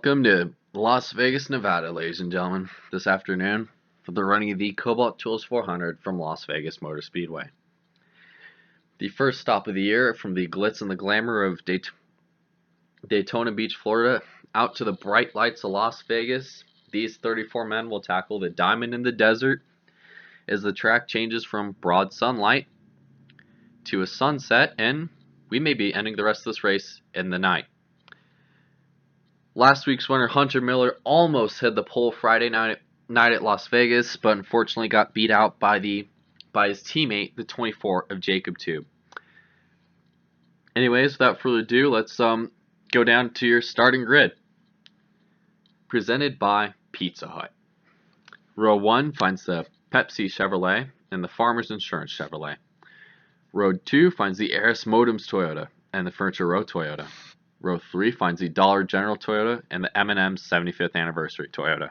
Welcome to Las Vegas, Nevada, ladies and gentlemen, this afternoon for the running of the Kobalt Tools 400 from Las Vegas Motor Speedway. The first stop of the year from the glitz and the glamour of Daytona Beach, Florida, out to the bright lights of Las Vegas. These 34 men will tackle the Diamond in the Desert as the track changes from broad sunlight to a sunset, and we may be ending the rest of this race in the night. Last week's winner, Hunter Miller, almost hit the pole Friday night at Las Vegas, but unfortunately got beat out by his teammate, the 24 of Jacob Tube. Anyways, without further ado, let's go down to your starting grid. Presented by Pizza Hut. Row 1 finds the Pepsi Chevrolet and the Farmers Insurance Chevrolet. Row 2 finds the Aris Modems Toyota and the Furniture Row Toyota. Row 3 finds the Dollar General Toyota and the M&M 75th Anniversary Toyota.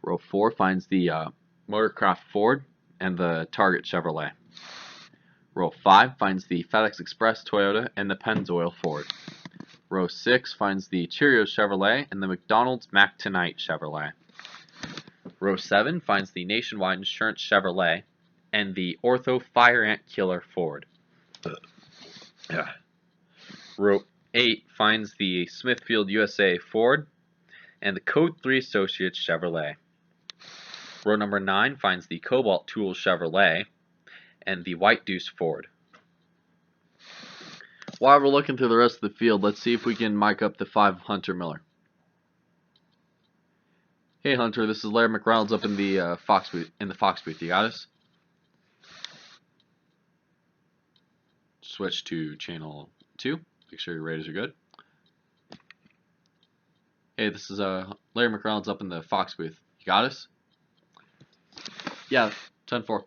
Row 4 finds the Motorcraft Ford and the Target Chevrolet. Row 5 finds the FedEx Express Toyota and the Pennzoil Ford. Row 6 finds the Cheerios Chevrolet and the McDonald's Mac Tonight Chevrolet. Row 7 finds the Nationwide Insurance Chevrolet and the Ortho Fire Ant Killer Ford. Row 8 finds the Smithfield USA Ford and the Code 3 Associates Chevrolet. Row number 9 finds the Kobalt Tools Chevrolet and the White Deuce Ford. While we're looking through the rest of the field, let's see if we can mic up the 5 Hunter Miller. Hey Hunter, this is Larry McReynolds up in the Fox booth. You got us? Switch to channel 2. Make sure your ratings are good. Hey, this is Larry McReynolds up in the Fox booth. You got us? Yeah, 10-4.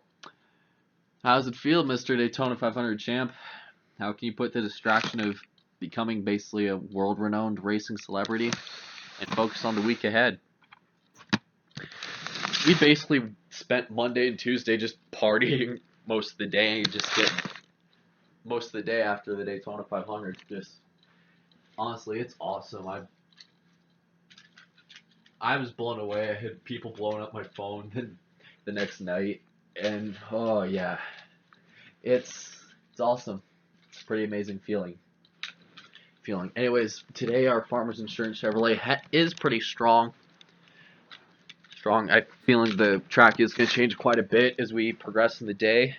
How does it feel, Mr. Daytona 500 champ? How can you put the distraction of becoming basically a world-renowned racing celebrity and focus on the week ahead? We basically spent Monday and Tuesday just partying most of the day, most of the day after the Daytona 500. Just honestly, it's awesome. I was blown away. I had people blowing up my phone the next night, and oh yeah, it's awesome. It's a pretty amazing feeling. Anyways, today our Farmers Insurance Chevrolet is pretty strong. I'm feeling the track is going to change quite a bit as we progress in the day.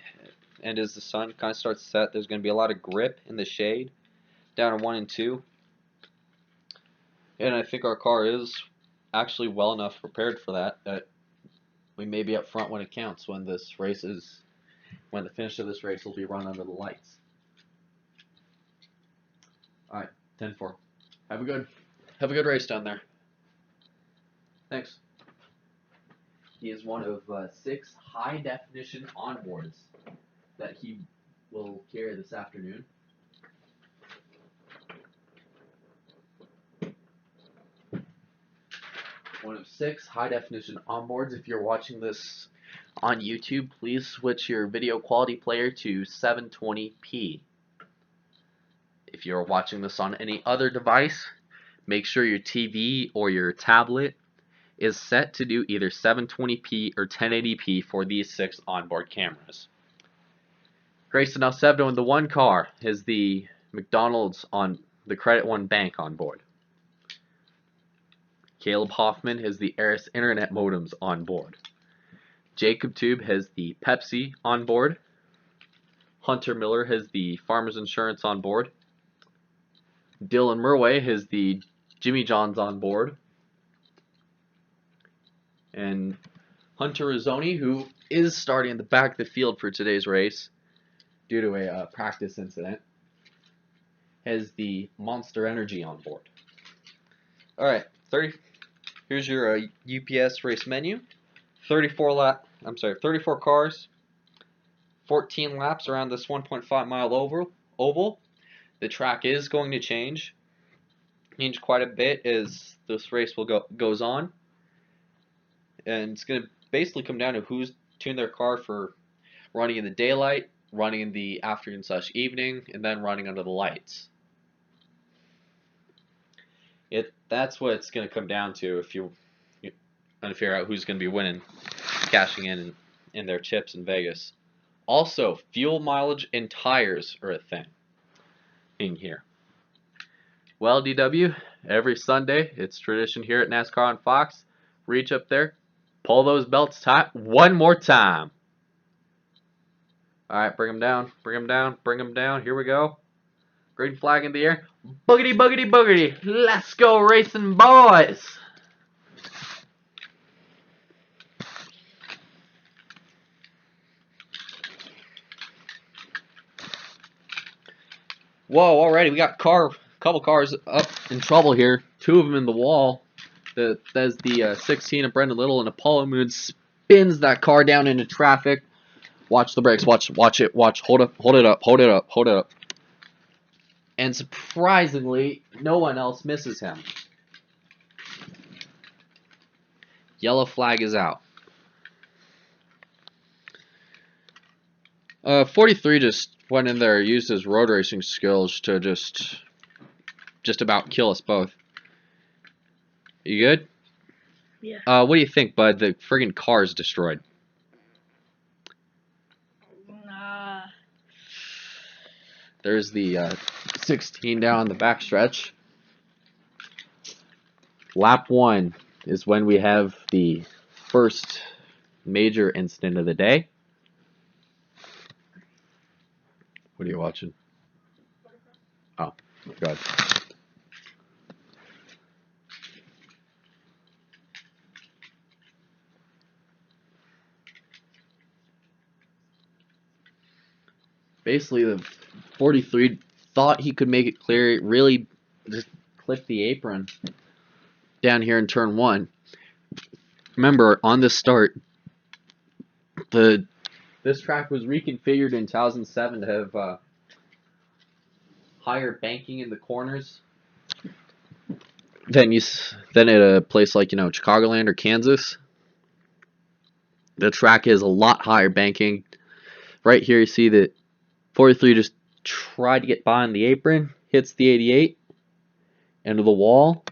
And as the sun kind of starts to set, there's going to be a lot of grip in the shade down in 1 and 2. And I think our car is actually well enough prepared for that we may be up front when it counts, when the finish of this race will be run under the lights. Alright, 10-4. Have a good race down there. Thanks. He is one of 6 high-definition onboards that he will carry this afternoon. One of 6 high-definition onboards. If you're watching this on YouTube, please switch your video quality player to 720p. If you're watching this on any other device, make sure your TV or your tablet is set to do either 720p or 1080p for these 6 onboard cameras. Grayson Alcevdo in the 1 car has the McDonald's on the Credit One Bank on board. Caleb Hoffman has the Aris Internet Modems on board. Jacob Tube has the Pepsi on board. Hunter Miller has the Farmers Insurance on board. Dylan Murway has the Jimmy John's on board. And Hunter Rizzoni, who is starting in the back of the field for today's race due to a practice incident, has the Monster Energy on board. Alright, here's your UPS race menu. 34 cars, 14 laps around this 1.5 mile oval. The track is going to change quite a bit as this race goes on. And it's going to basically come down to who's tuned their car for running in the daylight, running in the afternoon/evening, and then running under the lights. that's what it's going to come down to if you want to figure out who's going to be winning, cashing in their chips in Vegas. Also, fuel mileage and tires are a thing in here. Well, DW, every Sunday, it's tradition here at NASCAR on Fox. Reach up there, pull those belts tight one more time. All right, bring them down, bring them down, bring them down. Here we go. Green flag in the air. Boogity, boogity, boogity. Let's go racing, boys. Whoa, already we got couple cars up in trouble here. 2 of them in the wall. That's the 16 of Brendan Little, and Apollo Moon spins that car down into traffic. Watch the brakes. Watch it. Watch. Hold it up. And surprisingly, no one else misses him. Yellow flag is out. 43 just went in there, used his road racing skills to just about kill us both. You good? Yeah. What do you think, bud? The friggin' car's destroyed. Nah. There's the 16 down the backstretch. Lap 1 is when we have the first major incident of the day. What are you watching? Oh, God. Basically, the 43 thought he could make it clear. It really just clipped the apron down here in turn 1. Remember, on the start, this track was reconfigured in 2007 to have higher banking in the corners than at a place like Chicagoland or Kansas. The track is a lot higher banking. Right here, you see that 43 just tried to get behind the apron, hits the 88 into the wall.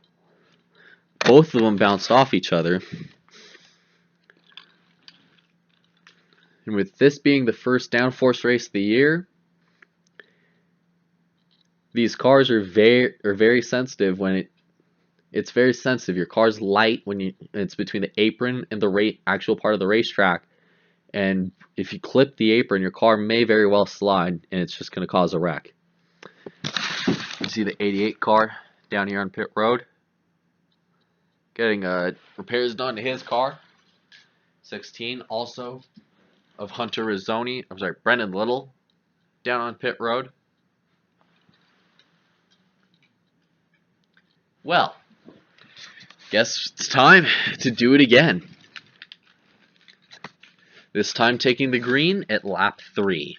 Both of them bounced off each other. And with this being the first downforce race of the year, these cars are very sensitive when it's very sensitive. Your car's light when it's between the apron and the actual part of the racetrack. And if you clip the apron, your car may very well slide, and it's just going to cause a wreck. You see the 88 car down here on pit road, getting repairs done to his car. 16 also of Brendan Little, down on pit road. Well, guess it's time to do it again. This time taking the green at lap 3.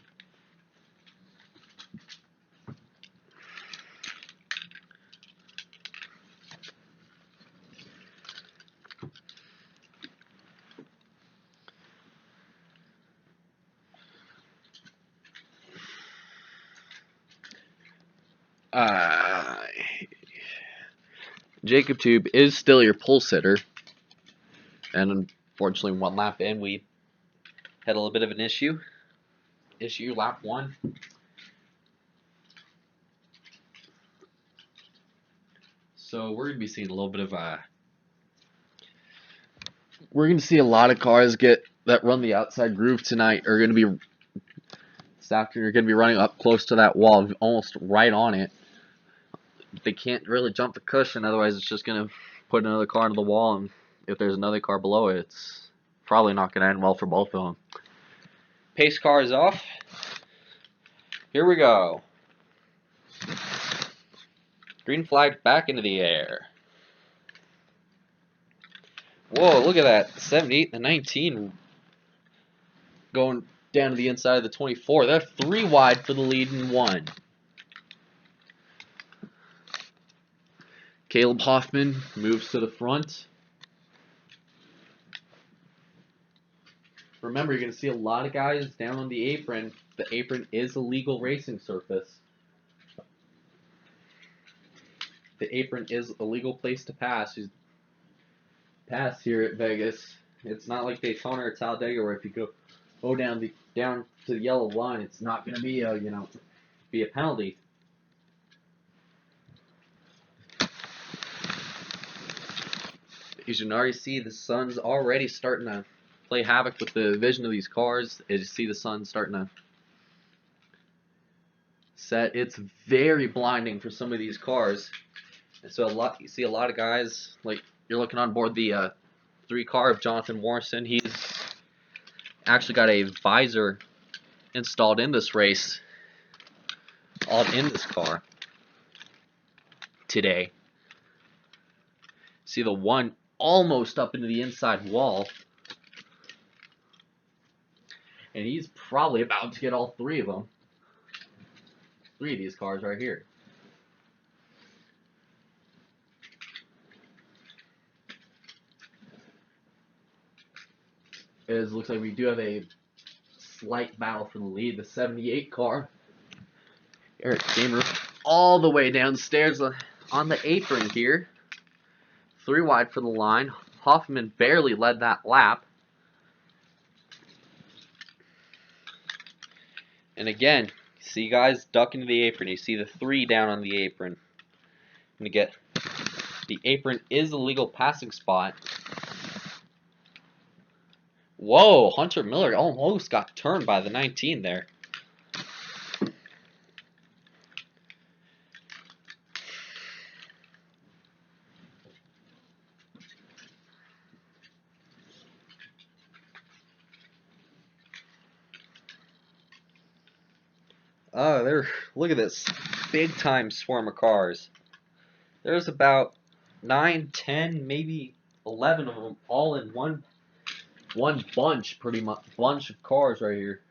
Jacob Tube is still your pole sitter, and unfortunately 1 lap in we had a little bit of an issue lap 1. So we're going to be seeing a little bit of we're going to see a lot of cars that run the outside groove tonight are going to be this afternoon are going to be running up close to that wall, almost right on it. They can't really jump the cushion, otherwise it's just going to put another car into the wall, and if there's another car below it, it's probably not going to end well for both of them. Pace car is off. Here we go. Green flag back into the air. Whoa, look at that. 78 and 19 going down to the inside of the 24. They're 3 wide for the lead in 1. Caleb Hoffman moves to the front. Remember, you're going to see a lot of guys down on the apron. The apron is a legal racing surface. the apron is a legal place to pass. Pass here at Vegas. It's not like Daytona or Talladega where if you go down to the yellow line, it's not going to be a penalty. You can already see the sun's already starting to play havoc with the vision of these cars. As you see the sun starting to set, it's very blinding for some of these cars. And so you see a lot of guys, like you're looking on board the 3 car of Jonathan Morrison. He's actually got a visor installed in this race, all in this car today. See the one almost up into the inside wall, and he's probably about to get all 3 of them. 3 of these cars right here. It looks like we do have a slight battle for the lead. The 78 car, Eric Gamer, all the way downstairs on the apron here. 3 wide for the line. Hoffman barely led that lap. And again, see guys duck into the apron. You see the 3 down on the apron. I'm going to get the apron is a legal passing spot. Whoa, Hunter Miller almost got turned by the 19 there. Oh, look at this big time swarm of cars. There's about 9, 10, maybe 11 of them all in one bunch, pretty much bunch of cars right here.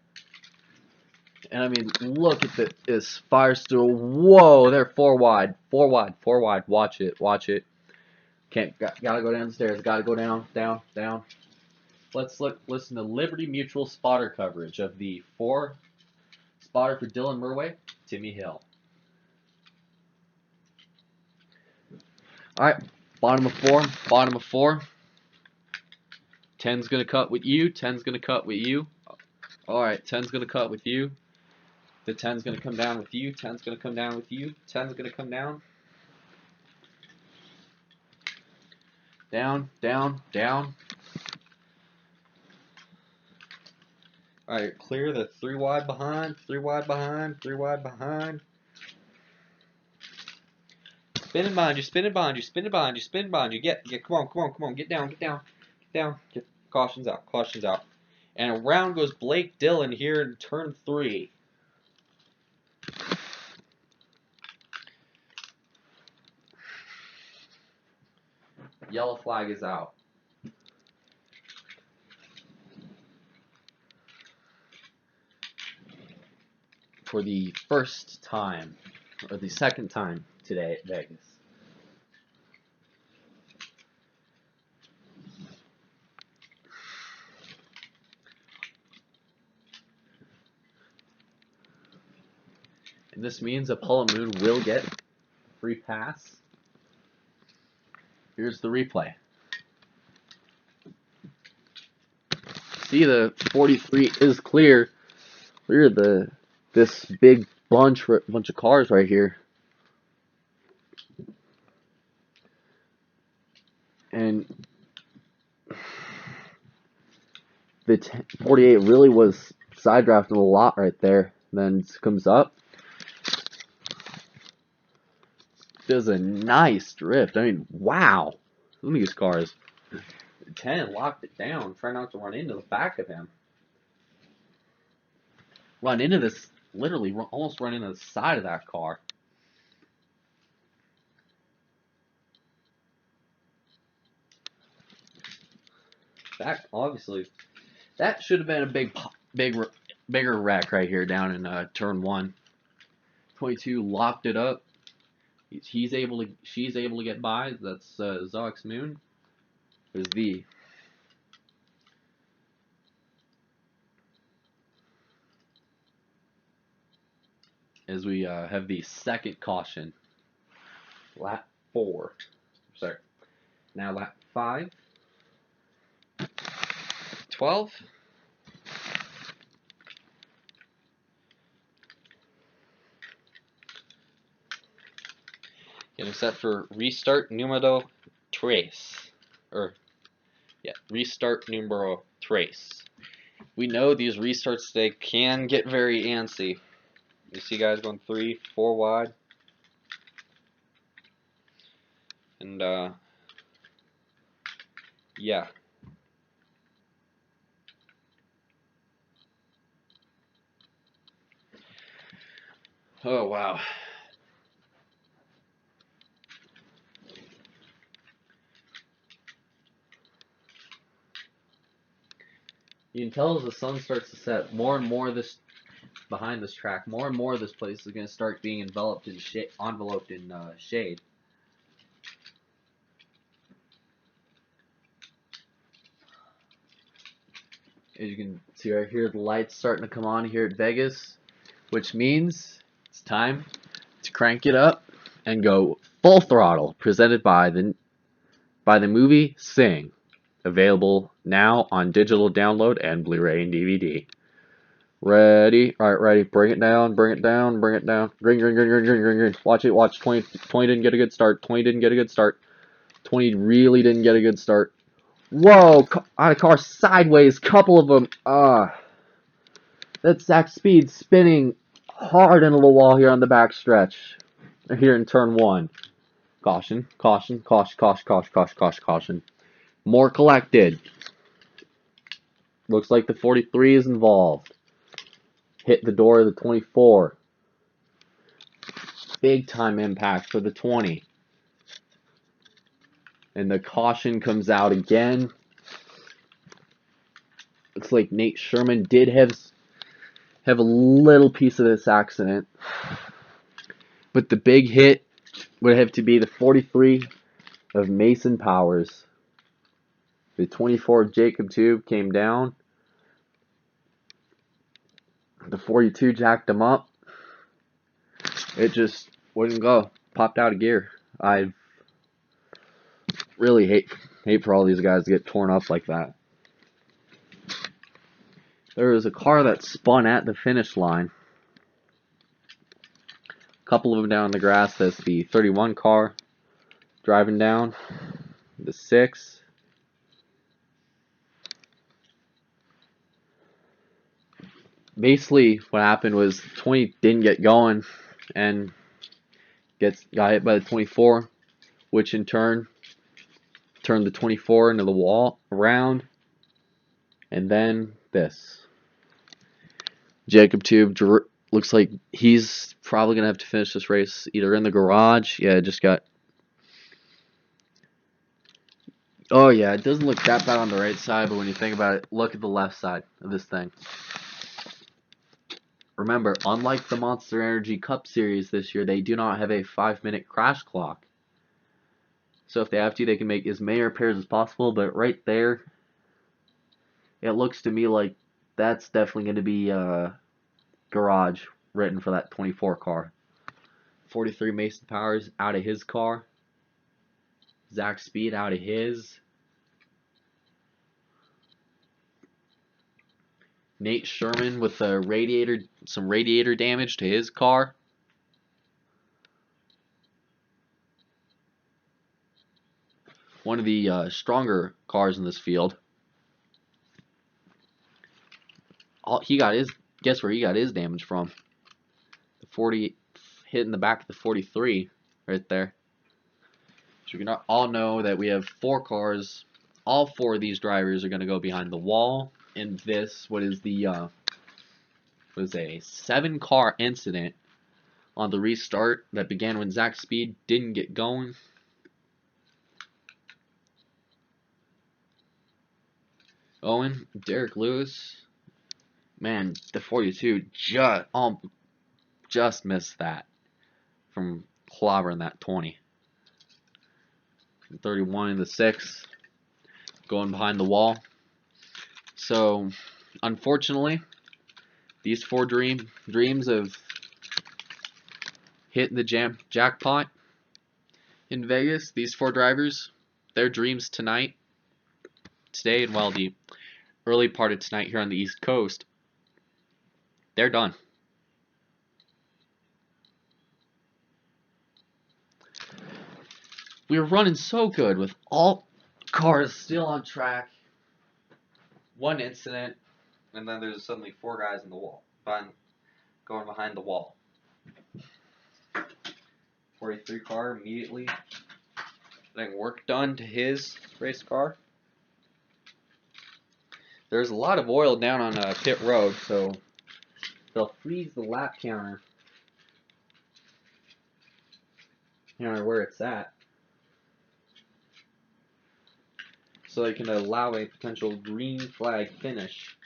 And I mean, look at this Firestone. Whoa, they're 4 wide, 4 wide, 4 wide. Watch it, watch it. Gotta go downstairs. Gotta go down. Let's listen to Liberty Mutual spotter coverage of the 4 spotter for Dylan Murway, Timmy Hill. All right, bottom of 4. 10's gonna cut with you. 10's gonna cut with you. All right, 10's gonna cut with you. The 10's gonna come down with you. 10's gonna come down with you. 10's gonna come down. Down. All right, clear the 3 wide behind. 3 wide behind. Spinning behind you. Get. Come on. Get down. Get cautions out. And around goes Blake Dillon here in turn 3. Yellow flag is out. For the first time, or the second time today at Vegas. And this means Apollo Moon will get free pass. Here's the replay. See, the 43 is clear. This big bunch of cars right here. And the 48 really was side drafting a lot right there. Then comes up. Does a nice drift. I mean, wow. Look at these cars. 10 locked it down, trying not to run into the back of him. Run into this, literally almost run into the side of that car. That obviously, that should have been a bigger wreck right here down in turn 1. 22 locked it up. She's able to get by. That's Zox Moon. There's V. As we have the second caution. 4. Sorry. Now lap 5. 12. Getting set for restart numero tres. Restart numero tres. We know these restarts, they can get very antsy. You see guys going 3, 4 wide. And, yeah. Oh, wow. You can tell as the sun starts to set, more and more behind this track, more and more of this place is going to start being enveloped in shade. As you can see right here, the light's starting to come on here at Vegas, which means it's time to crank it up and go full throttle. Presented by the movie Sing, available now on digital download and Blu-ray and DVD. Ready? All right, ready. Bring it down, bring it down, bring it down. Green, green, green, green, green, green, green. Watch it, watch. 20 didn't get a good start. 20 didn't get a good start. 20 really didn't get a good start. Whoa, out of car sideways, couple of them. That's Zach Speed spinning hard into the wall here on the back stretch. Here in turn 1. Caution, caution, caution, caution, caution, caution, caution, caution. More collected. Looks like the 43 is involved. Hit the door of the 24. Big time impact for the 20. And the caution comes out again. Looks like Nate Sherman did have a little piece of this accident. But the big hit would have to be the 43 of Mason Powers. The 24 of Jacob Tube came down. The 42 jacked him up. It just wouldn't go. Popped out of gear. I really hate for all these guys to get torn up like that. There was a car that spun at the finish line. A couple of them down in the grass. That's the 31 car driving down. The 6. Basically, what happened was 20 didn't get going and got hit by the 24, which in turn turned the 24 into the wall around, and then this. Jacob Tube looks like he's probably going to have to finish this race either in the garage. Yeah, it just got... Oh, yeah, it doesn't look that bad on the right side, but when you think about it, look at the left side of this thing. Remember, unlike the Monster Energy Cup Series this year, they do not have a 5-minute crash clock. So if they have to, they can make as many repairs as possible, but right there, it looks to me like that's definitely going to be garage written for that 24 car. 43 Mason Powers out of his car. Zach Speed out of his. Nate Sherman with some radiator damage to his car. One of the stronger cars in this field. Guess where he got his damage from? The 40 hitting the back of the 43 right there. So we can all know that we have 4 cars. All 4 of these drivers are going to go behind the wall in this, what is a 7-car incident on the restart that began when Zach Speed didn't get going. Owen, Derek Lewis, man, the 42 just missed that from clobbering that 20. 31 in the 6, going behind the wall. So, unfortunately, these 4 dreams of hitting the jackpot in Vegas, these 4 drivers, their dreams today, and well, the early part of tonight here on the East Coast, they're done. We were running so good with all cars still on track. One incident, and then there's suddenly 4 guys in the wall, going behind the wall. 43 car immediately getting work done to his race car. There's a lot of oil down on pit road, so they'll freeze the lap counter where it's at, so they can allow a potential green flag finish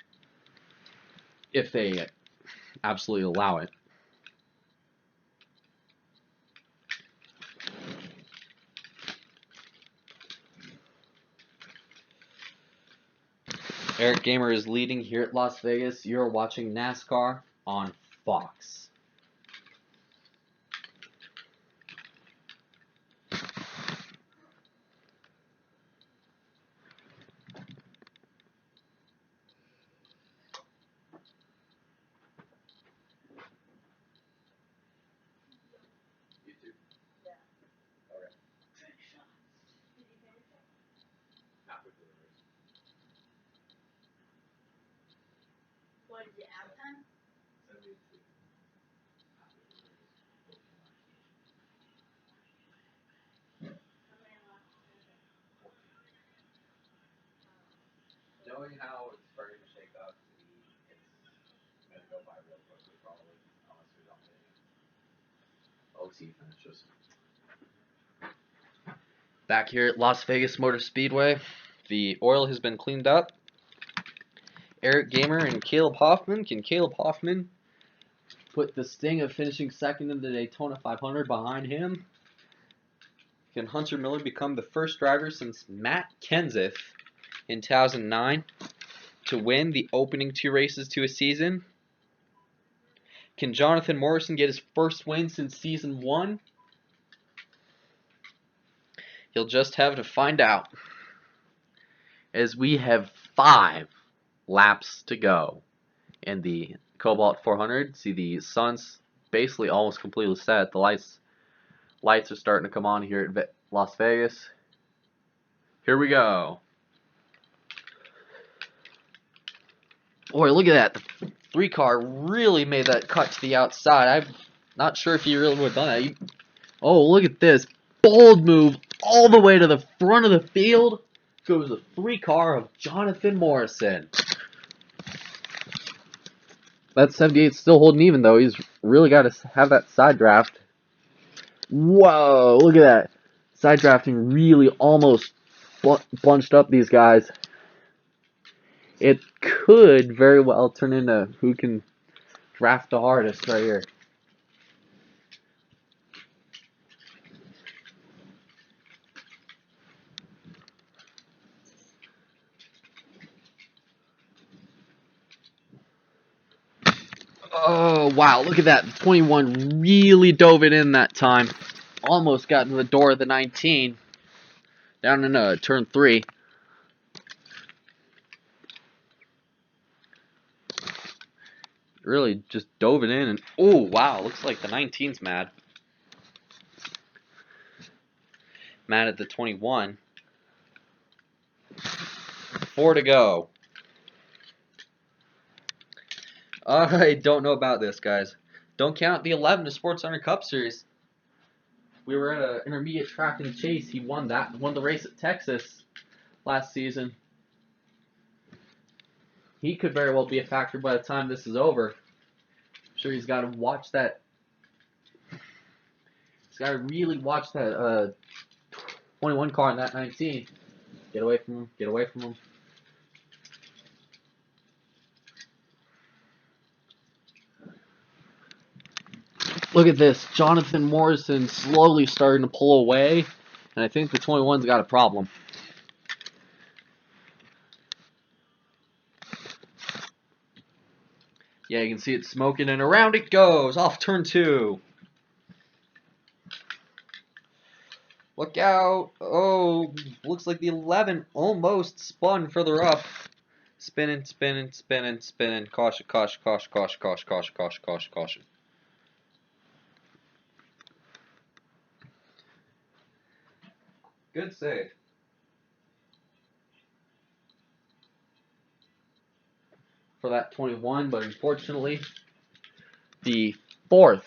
if they absolutely allow it. Eric Gamer is leading here at Las Vegas. You're watching NASCAR on Fox. What is it, out time? Knowing how it's starting to shake up, it's going to go by real quickly, probably, unless we don't get any OT finishes. Back here at Las Vegas Motor Speedway, the oil has been cleaned up. Eric Gamer and Caleb Hoffman. Can Caleb Hoffman put the sting of finishing second in the Daytona 500 behind him? Can Hunter Miller become the first driver since Matt Kenseth in 2009 to win the opening 2 races to a season? Can Jonathan Morrison get his first win since season 1? He'll just have to find out, as we have 5 laps to go in the Kobalt 400. See, the sun's basically almost completely set. The lights are starting to come on here at Las Vegas. Here we go. Boy, look at that. The 3 car really made that cut to the outside. I'm not sure if he really would have done that. Oh, look at this. Bold move all the way to the front of the field. Goes the 3 car of Jonathan Morrison. That 78's still holding even, though. He's really got to have that side draft. Whoa, look at that. Side drafting really almost bunched up these guys. It could very well turn into who can draft the hardest right here. Oh, wow, look at that. The 21 really dove it in that time. Almost got in the door of the 19. Down in turn 3. Really just dove it in. And oh, wow, looks like the 19's mad. Mad at the 21. 4 to go. I don't know about this, guys. Don't count the 11 to Sports Center Cup Series. We were at an intermediate track in Chase. He won the race at Texas last season. He could very well be a factor by the time this is over. I'm sure he's got to watch that. He's got to really watch that 21 car in that 19. Get away from him. Get away from him. Look at this. Jonathan Morrison slowly starting to pull away. And I think the 21's got a problem. Yeah, you can see it smoking, and around it goes. Off turn 2. out. Oh, looks like the 11 almost spun further up. Spinning, spinning, spinning, spinning. Caution, caution, caution, caution, caution, caution, caution, caution, caution. Good save. For that 21, but unfortunately, the 4th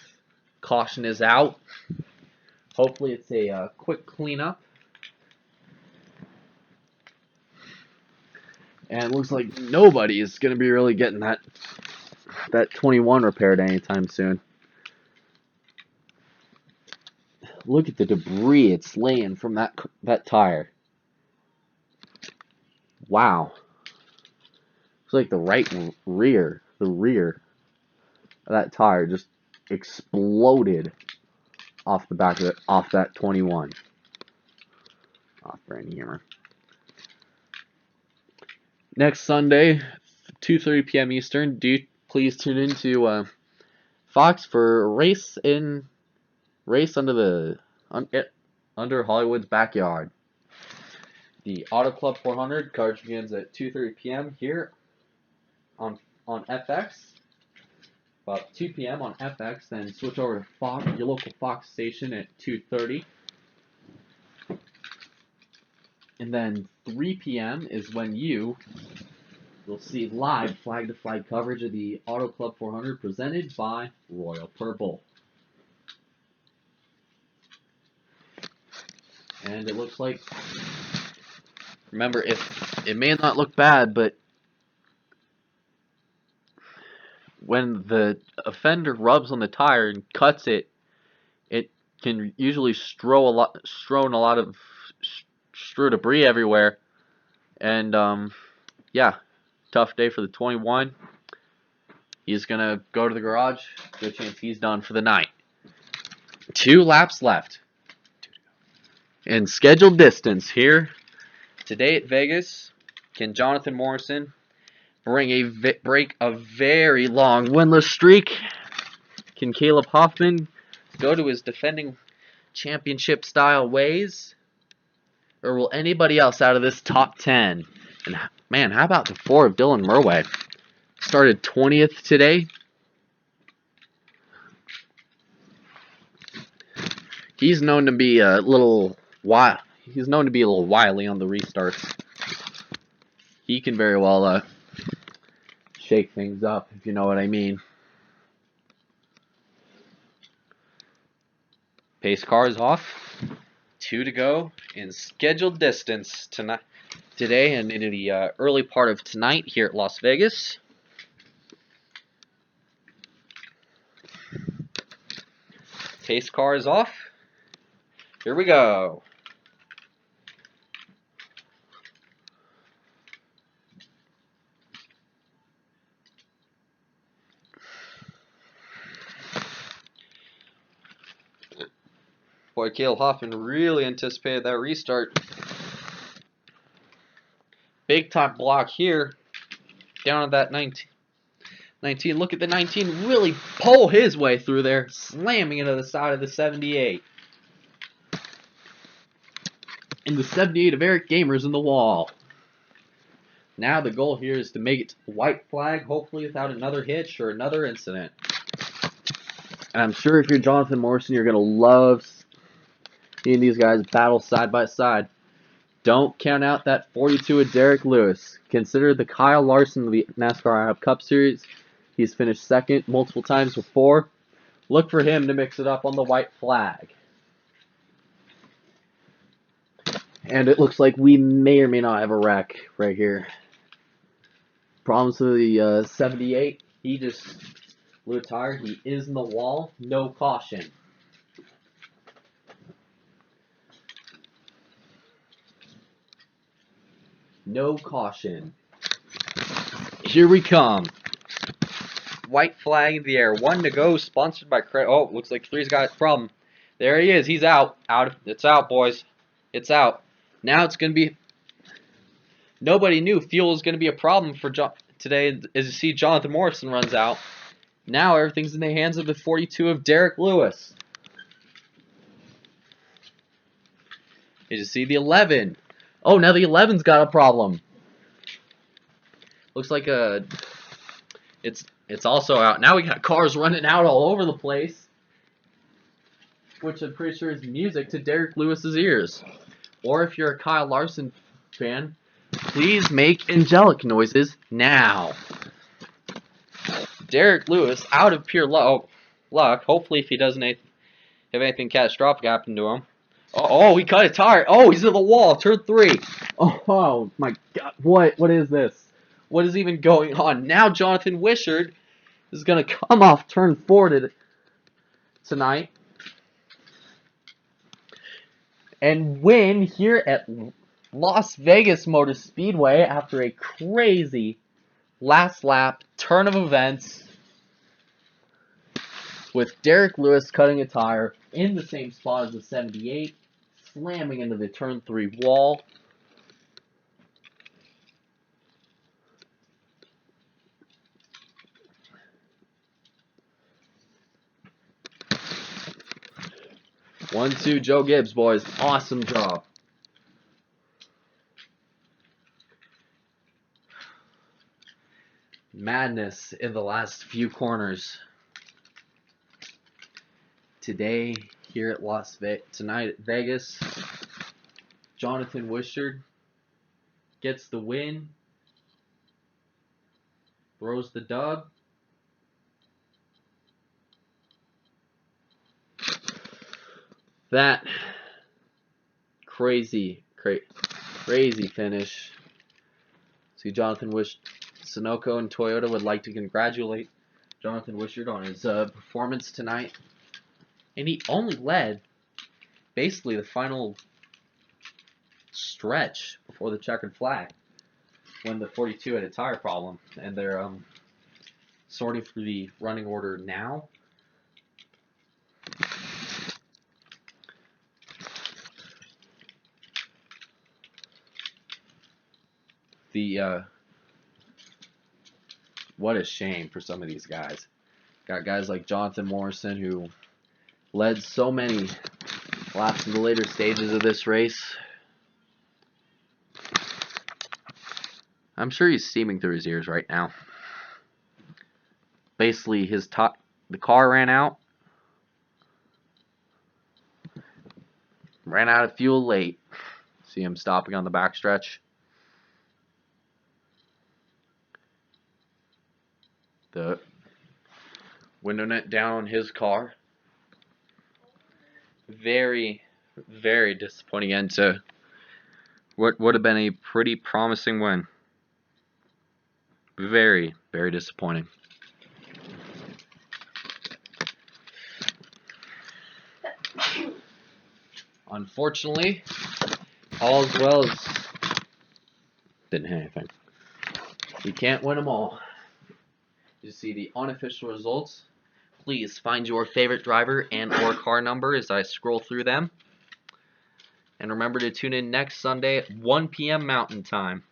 caution is out. Hopefully it's a quick cleanup. And it looks like nobody is going to be really getting that 21 repaired anytime soon. Look at the debris it's laying from that tire. Wow. It's like the rear of that tire just exploded off the back of it, off that 21. Off Brandy Hammer. Next Sunday, 2:30 p.m. Eastern. Please tune in to Fox for a race under Hollywood's backyard. The Auto Club 400 coverage begins at 2:30 p.m. here on FX. About 2 p.m. on FX, then switch over to Fox, your local Fox station at 2:30. And then 3 p.m. is when you'll see live flag-to-flag coverage of the Auto Club 400 presented by Royal Purple. And it looks like, remember, if it may not look bad, but when the offender rubs on the tire and cuts it, it can usually strew debris everywhere. And yeah, tough day for the 21. He's gonna go to the garage. Good chance he's done for the night. 2 laps left. In scheduled distance here today at Vegas, can Jonathan Morrison break a very long winless streak? Can Caleb Hoffman go to his defending championship style ways? Or will anybody else out of this top 10? And man, how about the 4 of Dylan Murway? Started 20th today. He's known to be a little wily on the restarts. He can very well shake things up, if you know what I mean. Pace car is off. 2 to go in scheduled distance today and into the early part of tonight here at Las Vegas. Pace car is off. Here we go. Boy, Caleb Hoffman really anticipated that restart. Big time block here. Down at that 19. Look at the 19 really pull his way through there, slamming into the side of the 78. And the 78 of Eric Gamer's in the wall. Now the goal here is to make it to the white flag, hopefully without another hitch or another incident. And I'm sure if you're Jonathan Morrison, you're going to love seeing these guys battle side by side. Don't count out that 42 of Derek Lewis. Consider the Kyle Larson of the NASCAR Ihop Cup Series. He's finished second multiple times before. Look for him to mix it up on the white flag. And it looks like we may or may not have a wreck right here. Problems with the 78. He just blew a tire. He is in the wall. No caution. No caution. Here we come. White flag in the air. 1 to go. Sponsored by Credit. Oh, looks like 3's got a problem. There he is. He's out. It's out, boys. It's out. Now it's going to be... Nobody knew fuel was going to be a problem for today as you see Jonathan Morrison runs out. Now everything's in the hands of the 42 of Derek Lewis. You just see the 11. Oh, now the 11's got a problem. Looks like it's also out. Now we got cars running out all over the place, which I'm pretty sure is music to Derek Lewis's ears. Or if you're a Kyle Larson fan, please make angelic noises now. Derek Lewis out of pure luck. Hopefully, if he doesn't have anything catastrophic happen to him. Oh, he cut a tire. Oh, he's to the wall. Turn 3. Oh my God! What is this? What is even going on? Now Jonathan Wishart is gonna come off turn 4 tonight and win here at Las Vegas Motor Speedway after a crazy last lap turn of events with Derek Lewis cutting a tire in the same spot as the 78, slamming into the turn 3 wall. One, two, Joe Gibbs, boys. Awesome job. Madness in the last few corners. Today, here at tonight at Vegas, Jonathan Wishart gets the win, throws the dub. That crazy finish. See, Jonathan Sunoco and Toyota would like to congratulate Jonathan Wishart on his performance tonight. And he only led basically the final stretch before the checkered flag when the 42 had a tire problem. And they're sorting through the running order now. What a shame for some of these guys. Got guys like Jonathan Morrison who led so many laps in the later stages of this race. I'm sure he's steaming through his ears right now. Basically, the car ran out. Ran out of fuel late. See him stopping on the backstretch. The window net down on his car. Very, very disappointing end to what would have been a pretty promising win. Very, very disappointing. Unfortunately, all as well as didn't hit anything. You can't win them all. You see the unofficial results. Please find your favorite driver and or car number as I scroll through them. And remember to tune in next Sunday at 1 p.m. Mountain Time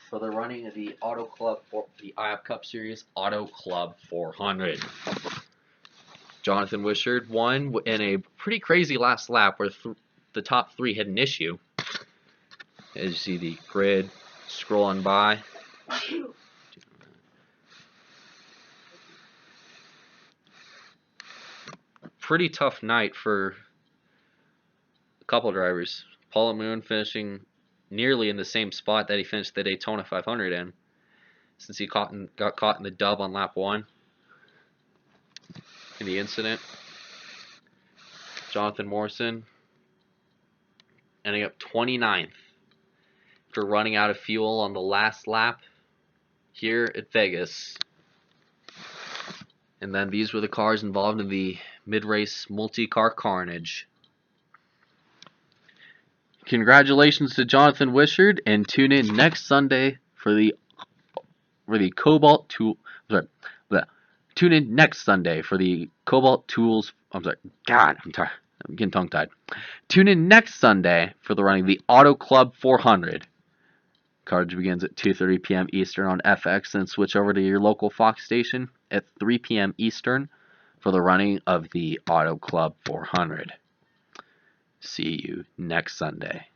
for the running of the Auto Club for the Ihop Cup Series Auto Club 400. Jonathan Wishart won in a pretty crazy last lap where the top 3 had an issue. As you see the grid scrolling by. Pretty tough night for a couple drivers. Paul Moon finishing nearly in the same spot that he finished the Daytona 500 in, since he got caught in the dub on lap 1 in the incident. Jonathan Morrison ending up 29th for running out of fuel on the last lap here at Vegas. And then these were the cars involved in the mid-race multi-car carnage. Congratulations to Jonathan Wishart, and tune in next Sunday for the Kobalt tool. Tune in next Sunday for the Kobalt Tools. I'm getting tongue-tied. Tune in next Sunday for the running of the Auto Club 400. Coverage begins at 2:30 p.m. Eastern on FX, and switch over to your local Fox station at 3 p.m. Eastern for the running of the Auto Club 400. See you next Sunday.